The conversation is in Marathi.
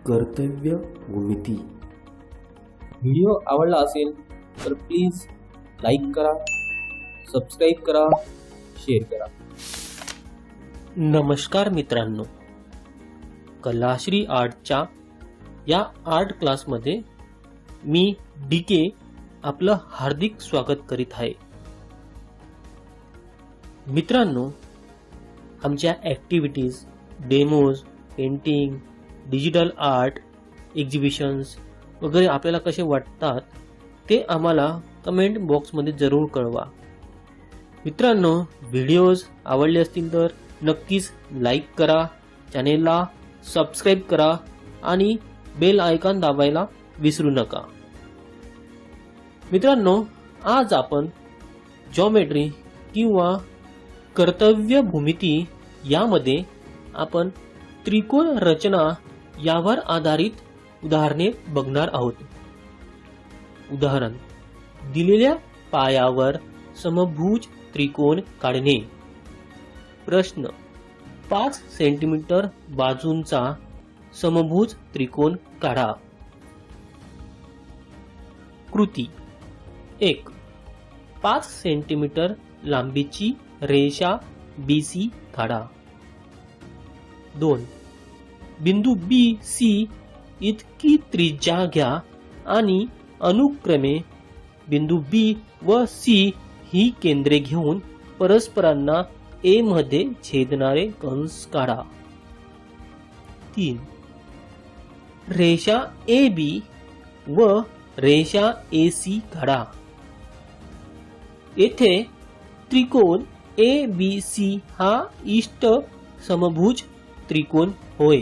कर्तव्य भूमिती. व्हिडिओ आवडला असेल तर प्लीज लाईक करा, सबस्क्राईब करा, शेअर करा. नमस्कार मित्रांनो, कलाश्री आर्टच्या या आर्ट क्लासमध्ये मी DK आपलं हार्दिक स्वागत करीत आहे. मित्रांनो, आमच्या activities, demos, painting, digital art, exhibitions वगैरे आपल्याला कसे वाटतात ते आम्हाला कमेंट बॉक्समध्ये जरूर कळवा. मित्रांनो, व्हिडिओज आवडले असतील तर नक्कीच लाईक करा, चॅनेलला सबस्क्राईब करा आणि बेल आयकॉन दाबायला विसरू नका. मित्रांनो, आज आपण जॉमेट्री किंवा कर्तव्य भूमिती यामध्ये आपण त्रिकोण रचना यावर आधारित उदाहरणे बघणार आहोत. उदाहरण: दिलेल्या पायावर समभुज त्रिकोण काढणे. प्रश्न: 5 सेंटीमीटर बाजूंचा समभुज त्रिकोण काढा. कृती: 1. 5 सेंटीमीटर लांबीची रेषा BC काढा. 2. बिंदू BC इतकी त्रिज्या घ्या आणि अनुक्रमे बिंदू B व C ही केंद्रे घेऊन परस्परांना A मध्ये छेदणारे कंस काढा. 3. रेषा AB व रेषा AC काढा. येथे त्रिकोण ABC हा इष्ट समभुज त्रिकोण होय.